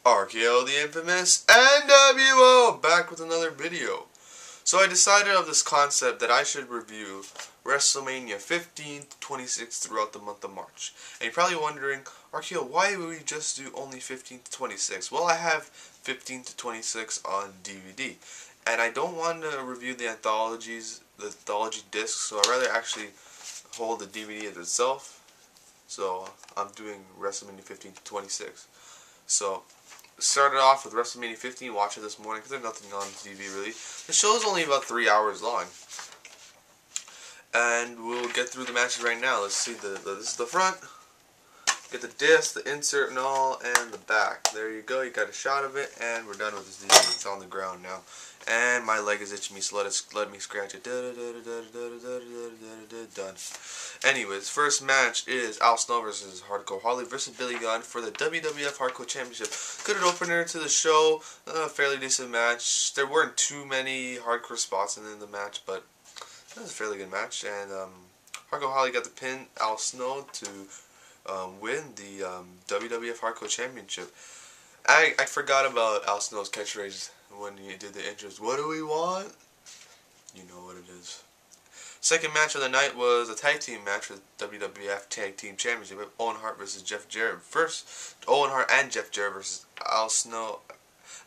RKO the infamous NWO back with another video. So I decided of this concept that I should review Wrestlemania 15 to 26 throughout the month of March. And you're probably wondering, RKO, why would we just do only 15 to 26? Well, I have 15 to 26 on DVD. And I don't want to review the anthology discs, so I'd rather actually hold the DVD itself. So I'm doing WrestleMania 15 to 26. So started off with WrestleMania 15, watched it this morning because there's nothing on TV really. The show is only about 3 hours long. And we'll get through the matches right now. Let's see, this is the front. Get the disc, the insert and all, and the back. There you go, you got a shot of it, and we're done with this DVD. It's on the ground now. And my leg is itching me, so let me scratch it. Done. Anyways, first match is Al Snow versus Hardcore Holly versus Billy Gunn for the WWF Hardcore Championship. Good opener to the show, a fairly decent match. There weren't too many hardcore spots in the match, but it was a fairly good match. And Hardcore Holly got the pin, Al Snow, to win the WWF Hardcore Championship. I forgot about Al Snow's catchphrase when he did the intros. What do we want? You know what it is. Second match of the night was a tag team match for the WWF Tag Team Championship with Owen Hart versus Jeff Jarrett. First, Owen Hart and Jeff Jarrett versus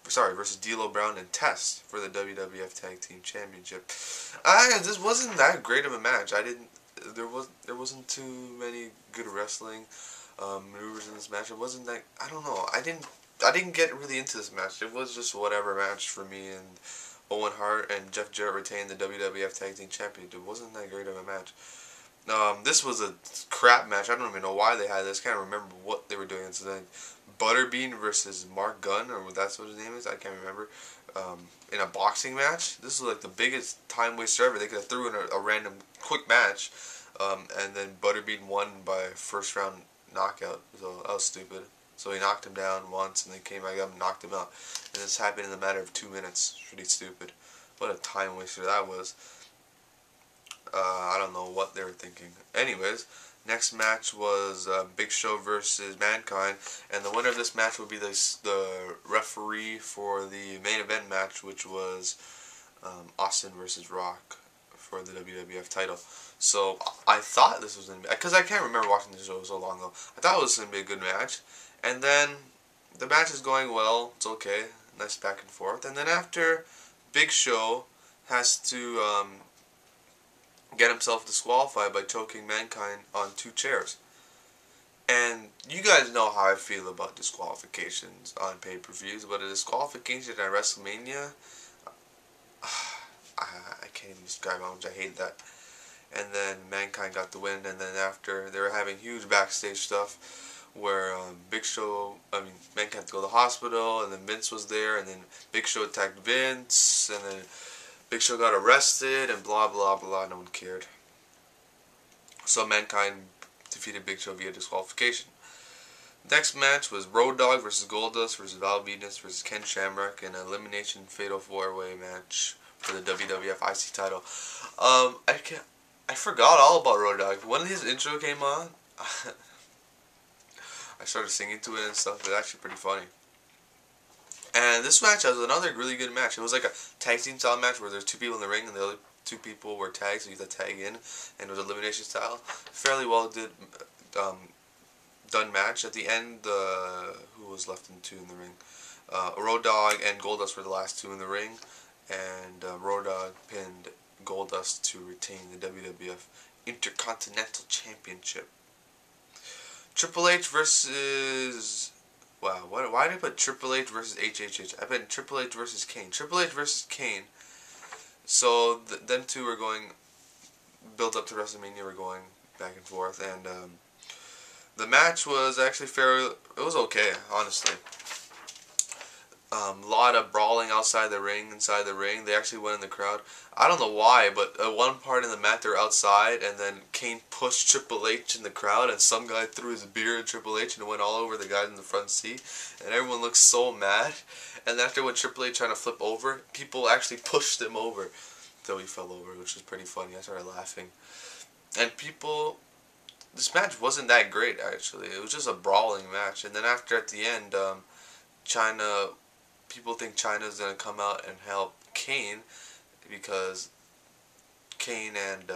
versus D'Lo Brown and Test for the WWF Tag Team Championship. This wasn't that great of a match. There wasn't too many good wrestling maneuvers in this match. It wasn't that, I don't know. I didn't get really into this match. It was just whatever match for me, and Owen Hart and Jeff Jarrett retained the WWF Tag Team Championship. It wasn't that great of a match. This was a crap match. I don't even know why they had this. I can't remember what they were doing. It's like Butterbean versus Mark Gunn, or that's what his name is. I can't remember. In a boxing match. This was like the biggest time waster ever. They could have threw in a random quick match, and then Butterbean won by first round knockout. So that was stupid. So he knocked him down once, and then came back up and knocked him out. And this happened in a matter of 2 minutes. Pretty stupid. What a time waster that was. I don't know what they were thinking. Anyways, next match was Big Show versus Mankind, and the winner of this match will be the referee for the main event match, which was Austin versus Rock for the WWF title. So I thought this was going to be, because I can't remember watching the show so long ago, I thought it was going to be a good match. And then the match is going well, it's okay, nice back and forth. And then after, Big Show has to get himself disqualified by choking Mankind on 2 chairs. And you guys know how I feel about disqualifications on pay-per-views, but a disqualification at WrestleMania, I can't even describe how much I hate that. And then Mankind got the win, and then after, they were having huge backstage stuff where Mankind had to go to the hospital, and then Vince was there, and then Big Show attacked Vince, and then Big Show got arrested, and blah blah blah, no one cared. So Mankind defeated Big Show via disqualification. Next match was Road Dogg versus Golddust versus Val Venis versus Ken Shamrock in an elimination fatal 4-way match for the WWF IC title. I forgot all about Road Dogg. When his intro came on, I started singing to it and stuff. It was actually pretty funny. And this match was another really good match. It was like a tag team style match where there's 2 people in the ring and the other 2 people were tagged, so you had to tag in, and it was elimination style. Fairly well done match. At the end, who was left in 2 in the ring? Road Dogg and Golddust were the last 2 in the ring, and Road Dogg pinned Golddust to retain the WWF Intercontinental Championship. Triple H versus... Wow, why did I put Triple H versus HHH? I put Triple H versus Kane. Triple H versus Kane. So, them 2 were going... Built up to WrestleMania, were going back and forth, and the match was actually fair. It was okay, honestly. A lot of brawling outside the ring, inside the ring. They actually went in the crowd. I don't know why, but at one part in the match they're outside, and then Kane pushed Triple H in the crowd, and some guy threw his beer at Triple H, and it went all over the guys in the front seat, and everyone looked so mad. And after when Triple H trying to flip over, people actually pushed him over until he fell over, which was pretty funny. I started laughing. And this match wasn't that great, actually. It was just a brawling match. And then after, at the end, people think China's gonna come out and help Kane because Kane and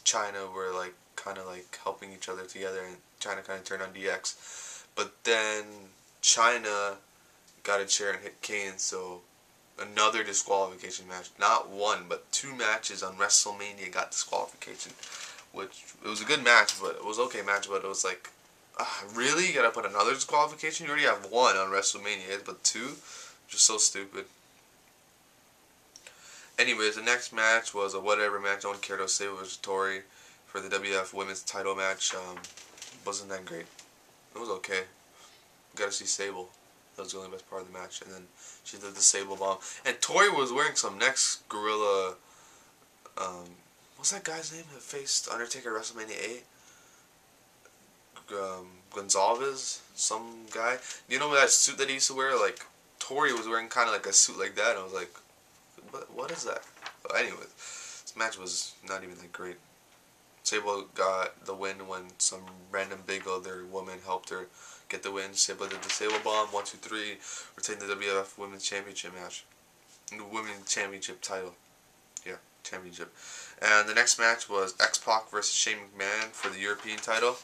China were like kind of like helping each other together, and China kind of turned on DX. But then China got a chair and hit Kane, so another disqualification match. Not one, but 2 matches on WrestleMania got disqualification. Which, it was a good match, but it was okay match, but it was like, really? You gotta put another disqualification? You already have 1 on WrestleMania, but 2? Just so stupid. Anyways, the next match was a whatever match. No one cared to say it was Tori for the WWF Women's Title match. Wasn't that great. It was okay. Got to see Sable. That was the only best part of the match. And then she did the Sable Bomb. And Tori was wearing some next gorilla. What's that guy's name that faced Undertaker at WrestleMania 8? Gonzalez? Some guy. You know that suit that he used to wear? Like, Tori was wearing kind of like a suit like that. And I was like, what is that? But anyways, this match was not even that great. Sable got the win when some random big other woman helped her get the win. Sable did the Sable Bomb, 1, 2, 3, retained the WWF Women's Championship match. The Women's Championship title. Yeah, championship. And the next match was X-Pac versus Shane McMahon for the European title.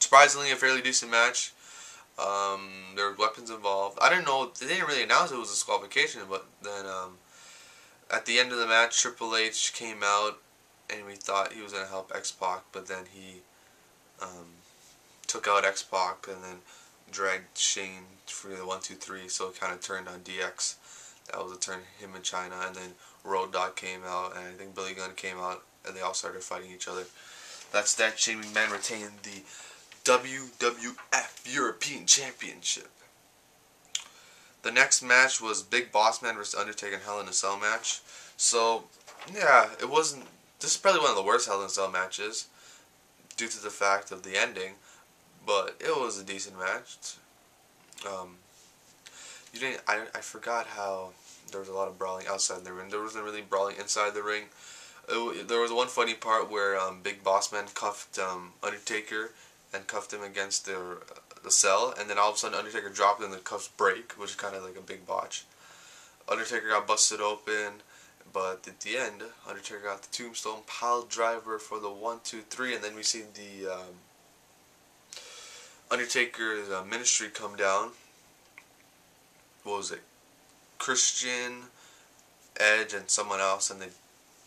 Surprisingly, a fairly decent match. There were weapons involved. I didn't know, they didn't really announce it was a disqualification, but then at the end of the match, Triple H came out and we thought he was going to help X-Pac, but then he took out X-Pac and then dragged Shane for the 1, 2, 3, so it kind of turned on DX. That was a turn, him and China, and then Road Dogg came out, and I think Billy Gunn came out, and they all started fighting each other. That's that. Shane McMahon retained the WWF European Championship. The next match was Big Boss Man vs. Undertaker in Hell in a Cell match. So, yeah, it wasn't... This is probably one of the worst Hell in a Cell matches due to the fact of the ending, but it was a decent match. I forgot how there was a lot of brawling outside the ring. There wasn't really brawling inside the ring. There was one funny part where Big Boss Man cuffed Undertaker and cuffed him against the cell, and then all of a sudden Undertaker dropped and the cuffs break, which is kind of like a big botch. Undertaker got busted open, but at the end, Undertaker got the Tombstone Pile Driver for the 1, 2, 3, and then we see the Undertaker's ministry come down. What was it? Christian, Edge, and someone else, and they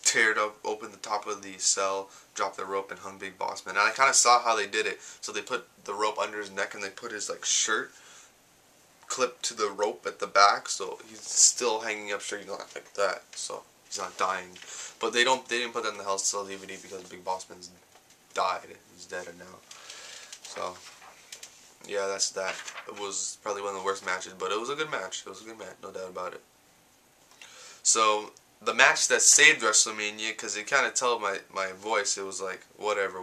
teared open the top of the cell, dropped the rope, and hung Big Boss Man. And I kind of saw how they did it. So they put the rope under his neck, and they put his like shirt clipped to the rope at the back, so he's still hanging up straight, not like that. So he's not dying. But they didn't put that in the Hell in a Cell DVD because Big Boss Man's died. He's dead now. So yeah, that's that. It was probably one of the worst matches, but it was a good match. It was a good match, no doubt about it. So the match that saved WrestleMania, because it kind of told my voice, it was like whatever.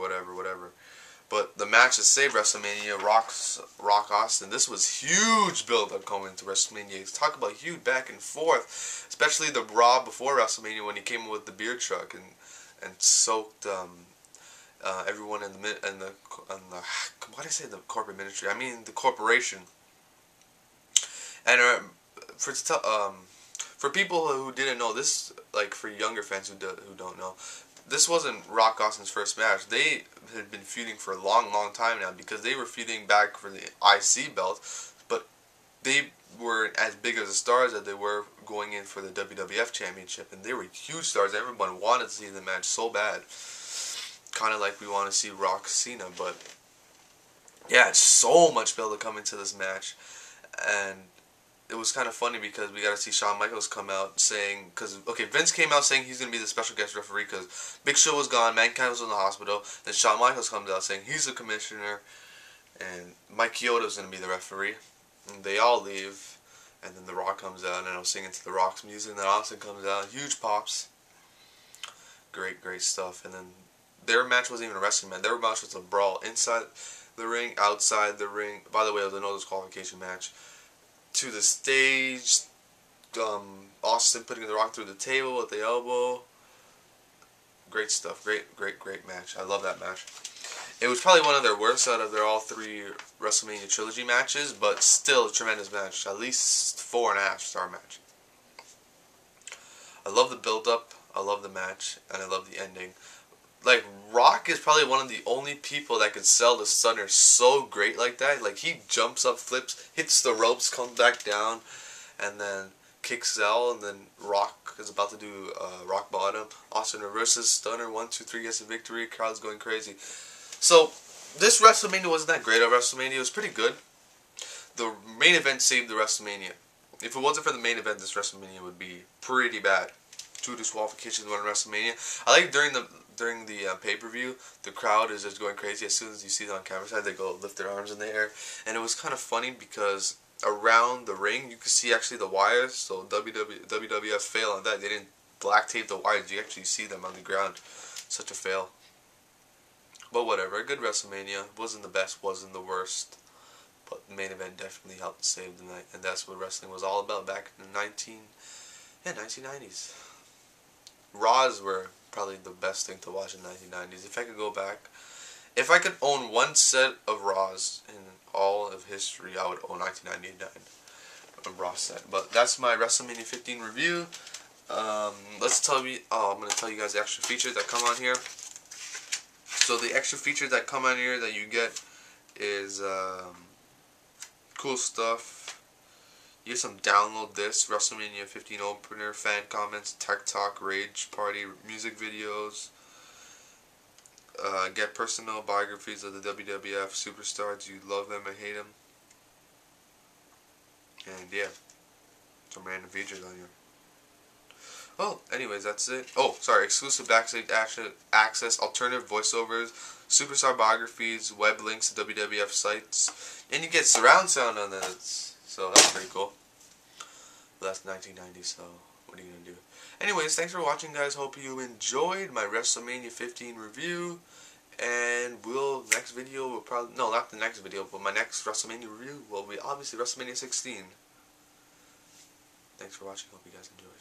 But the match that saved WrestleMania, Rock Austin. This was huge build-up coming to WrestleMania. Talk about huge back and forth, especially the Raw before WrestleMania when he came in with the beer truck and soaked everyone in the why did I say the corporate ministry? I mean the corporation. And for people who didn't know this, like for younger fans who don't know, this wasn't Rock Austin's first match. They had been feuding for a long time now, because they were feuding back for the IC belt, but they weren't as big as the stars that they were going in for the WWF Championship, and they were huge stars. Everyone wanted to see the match so bad. Kind of like we want to see Rock Cena, but yeah, it's so much build to come into this match, and it was kind of funny because we got to see Shawn Michaels come out saying, Vince came out saying he's going to be the special guest referee because Big Show was gone, Mankind was in the hospital, then Shawn Michaels comes out saying he's the commissioner, and Mike Chioda's going to be the referee, and they all leave, and then The Rock comes out, and I was singing to The Rock's music, and then Austin comes out, huge pops, great stuff, and then their match wasn't even a wrestling match. Their match was a brawl inside the ring, outside the ring. By the way, it was a no disqualification match. To the stage, Austin putting The Rock through the table with the elbow. Great stuff. Great match. I love that match. It was probably one of their worst out of their all 3 WrestleMania trilogy matches, but still a tremendous match. At least 4.5-star match. I love the build-up, I love the match, and I love the ending. Like, Rock is probably one of the only people that can sell the stunner so great like that. Like, he jumps up, flips, hits the ropes, comes back down, and then kicks out, and then Rock is about to do rock bottom. Austin reverses, stunner, 1, 2, 3, gets the victory, crowd's going crazy. So, this WrestleMania wasn't that great of WrestleMania, it was pretty good. The main event saved the WrestleMania. If it wasn't for the main event, this WrestleMania would be pretty bad. 2 disqualifications, 1 WrestleMania. I like during the pay-per-view, the crowd is just going crazy. As soon as you see them on camera side, they go lift their arms in the air. And it was kind of funny because around the ring, you could see actually the wires. So WWF failed on that. They didn't black tape the wires. You actually see them on the ground. Such a fail. But whatever, a good WrestleMania. Wasn't the best, wasn't the worst. But the main event definitely helped save the night. And that's what wrestling was all about back in the 1990s. Raws were probably the best thing to watch in the 1990s. If I could go back, if I could own one set of Raws in all of history, I would own 1999. A Raw set. But that's my WrestleMania 15 review. I'm going to tell you guys the extra features that come on here. So the extra features that come on here that you get is cool stuff. You get some download this WrestleMania 15 opener, fan comments, tech talk, rage party, music videos. Get personal biographies of the WWF superstars. You love them or hate them. And yeah, some random features on here. Well, anyways, that's it. Oh, sorry, exclusive backstage access, alternative voiceovers, superstar biographies, web links to WWF sites, and you get surround sound on this. So that's pretty cool. But that's 1990, so what are you going to do? Anyways, thanks for watching, guys. Hope you enjoyed my WrestleMania 15 review. And next video will probably, no, not the next video, but my next WrestleMania review will be obviously WrestleMania 16. Thanks for watching. Hope you guys enjoyed.